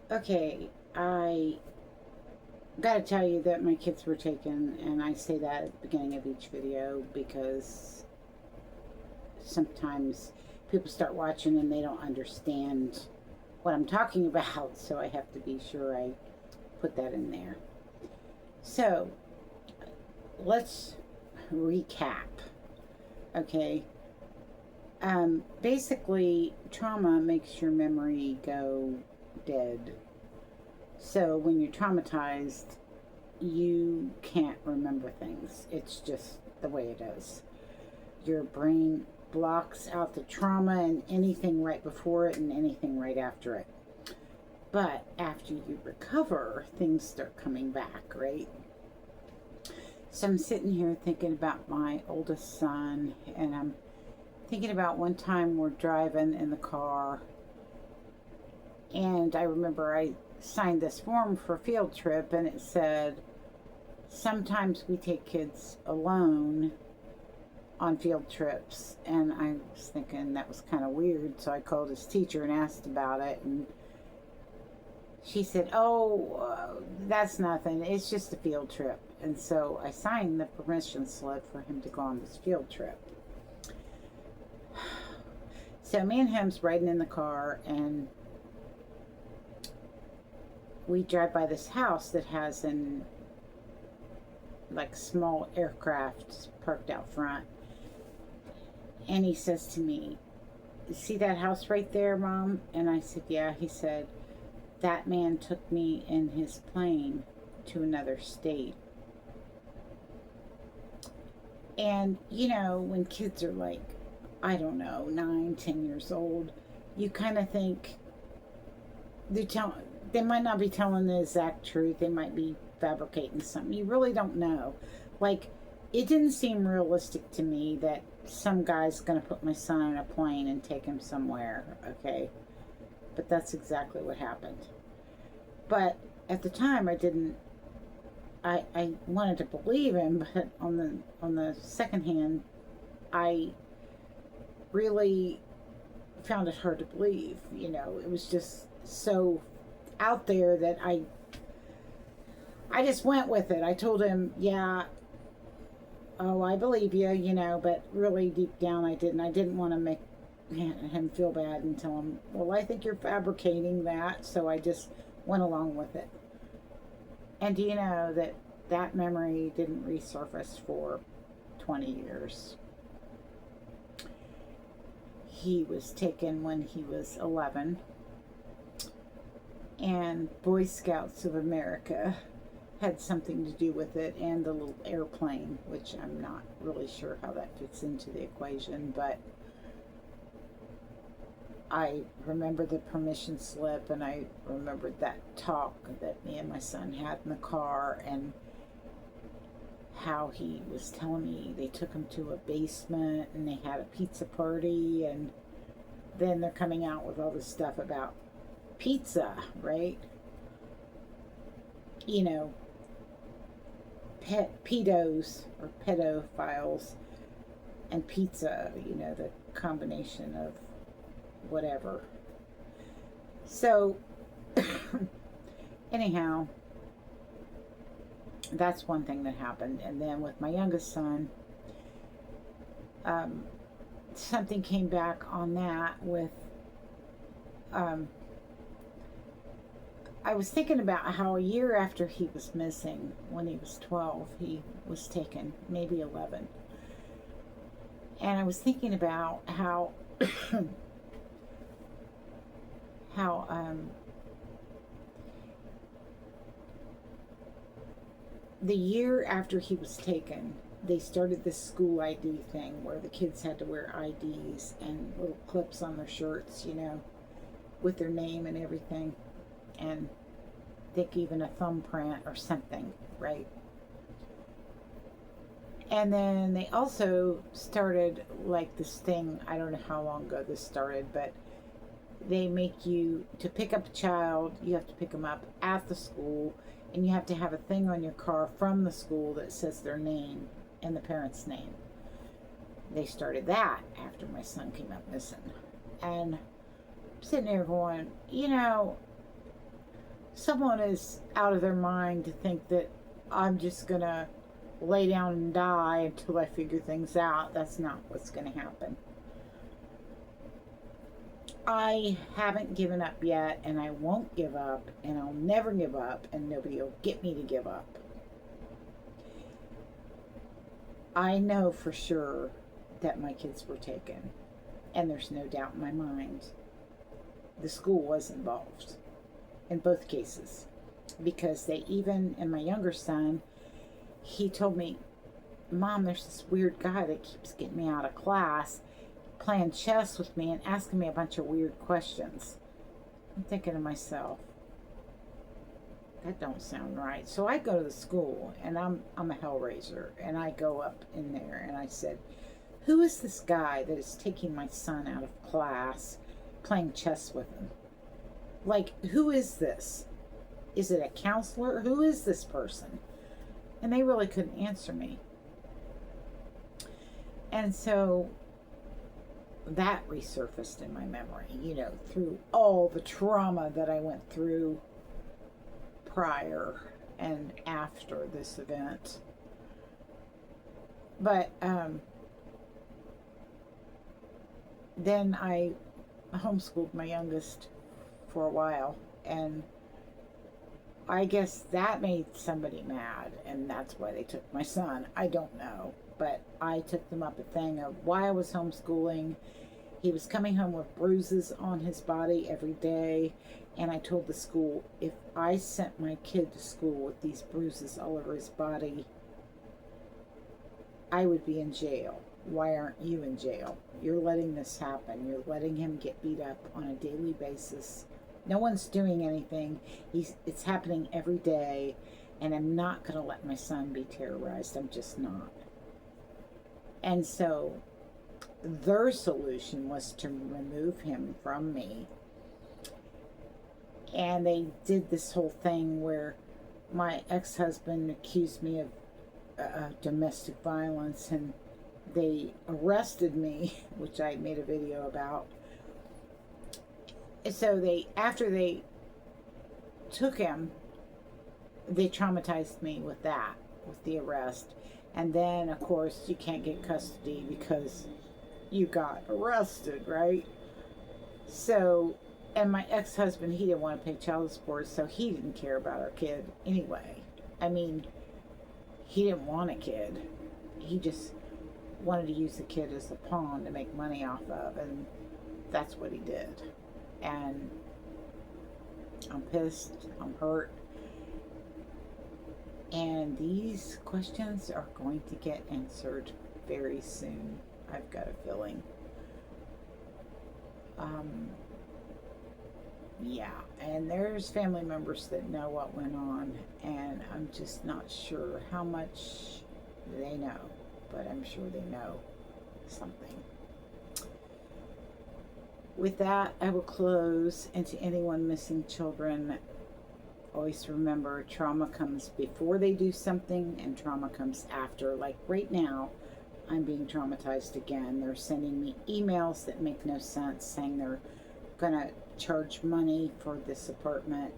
Okay, I gotta tell you that my kids were taken, and I say that at the beginning of each video because sometimes people start watching and they don't understand what I'm talking about, so I have to be sure I put that in there. So, let's recap, okay? Basically, trauma makes your memory go dead. So, when you're traumatized, you can't remember things. It's just the way it is. Your brain blocks out the trauma and anything right before it and anything right after it. But after you recover, things start coming back, right? So I'm sitting here thinking about my oldest son, and I'm thinking about one time we're driving in the car, and I remember I signed this form for a field trip, and it said, sometimes we take kids alone on field trips. And I was thinking that was kind of weird, so I called his teacher and asked about it, and she said, "Oh, that's nothing. It's just a field trip." And so I signed the permission slip for him to go on this field trip. So me and him's riding in the car, and we drive by this house that has an like small aircraft parked out front. And he says to me, "See that house right there, Mom?" And I said, "Yeah." He said, "That man took me in his plane to another state." And you know, when kids are like, I don't know, 9, 10 years old, you kind of think they might not be telling the exact truth. They might be fabricating something. You really don't know. Like, it didn't seem realistic to me that some guy's going to put my son on a plane and take him somewhere, okay? But that's exactly what happened. But at the time, I didn't. I wanted to believe him, but on the second hand, I really found it hard to believe. You know, it was just so out there that I just went with it. I told him, "Yeah, oh, I believe you," you know, but really deep down I didn't. I didn't want to make him feel bad and tell him, "Well, I think you're fabricating that." So I just went along with it. And do you know that that memory didn't resurface for 20 years? He was taken when he was 11, and Boy Scouts of America had something to do with it, and the little airplane, which I'm not really sure how that fits into the equation, but I remember the permission slip, and I remembered that talk that me and my son had in the car, and how he was telling me they took him to a basement and they had a pizza party, and then they're coming out with all this stuff about pizza, right? You know, pedos or pedophiles and pizza, you know, the combination of whatever. So, anyhow, that's one thing that happened. And then with my youngest son, um, something came back on that with. Um, I was thinking about how a year after he was missing, when he was 12, he was taken, maybe 11. And I was thinking about how how the year after he was taken, they started this school ID thing where the kids had to wear IDs and little clips on their shirts, you know, with their name and everything. And I think even a thumbprint or something, right? And then they also started like this thing, I don't know how long ago this started, but they make you, to pick up a child, you have to pick them up at the school, and you have to have a thing on your car from the school that says their name and the parent's name. They started that after my son came up missing. And I'm sitting there going, you know, someone is out of their mind to think that I'm just going to lay down and die until I figure things out. That's not what's going to happen. I haven't given up yet, and I won't give up, and I'll never give up, and nobody will get me to give up. I know for sure that my kids were taken, and there's no doubt in my mind the school was involved in both cases, because they even, and my younger son, he told me, Mom, there's this weird guy that keeps getting me out of class, playing chess with me and asking me a bunch of weird questions. I'm thinking to myself, that don't sound right. So I go to the school, and I'm a hellraiser, and I go up in there and I said, who is this guy that is taking my son out of class, playing chess with him? Like, who is this? Is it a counselor? Who is this person? And they really couldn't answer me. And so that resurfaced in my memory, through all the trauma that I went through prior and after this event. But then I homeschooled my youngest for a while, and I guess that made somebody mad, and that's why they took my son. I don't know, but I took them up a thing of why I was homeschooling. He was coming home with bruises on his body every day, and I told the school, if I sent my kid to school with these bruises all over his body, I would be in jail. Why aren't you in jail? You're letting this happen. You're letting him get beat up on a daily basis. No one's doing anything. It's happening every day, and I'm not going to let my son be terrorized. I'm just not. And so their solution was to remove him from me. And they did this whole thing where my ex-husband accused me of domestic violence, and they arrested me, which I made a video about. So after they took him, they traumatized me with that, with the arrest. And then, of course, you can't get custody because you got arrested, right? So, and my ex-husband, he didn't want to pay child support, so he didn't care about our kid anyway. I mean, he didn't want a kid. He just wanted to use the kid as a pawn to make money off of, and that's what he did. And I'm pissed, I'm hurt, and these questions are going to get answered very soon. I've got a feeling. Yeah, and there's family members that know what went on, and I'm just not sure how much they know, but I'm sure they know something. With that, I will close, and to anyone missing children, always remember, trauma comes before they do something, and trauma comes after. Like right now, I'm being traumatized again. They're sending me emails that make no sense, saying they're gonna charge money for this apartment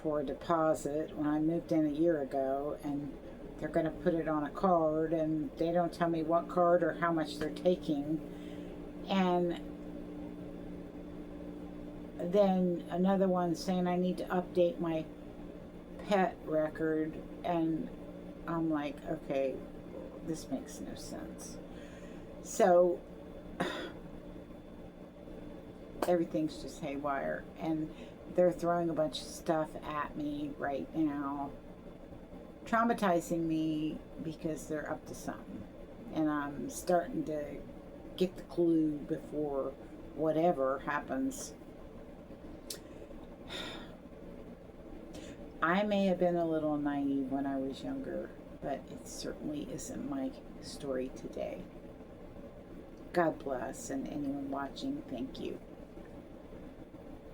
for a deposit when I moved in a year ago, and they're gonna put it on a card, and they don't tell me what card or how much they're taking. And then another one saying I need to update my pet record, and I'm like, okay, this makes no sense. So everything's just haywire, and they're throwing a bunch of stuff at me right now, traumatizing me because they're up to something, and I'm starting to get the clue before whatever happens. I may have been a little naive when I was younger, but it certainly isn't my story today. God bless, and anyone watching, thank you.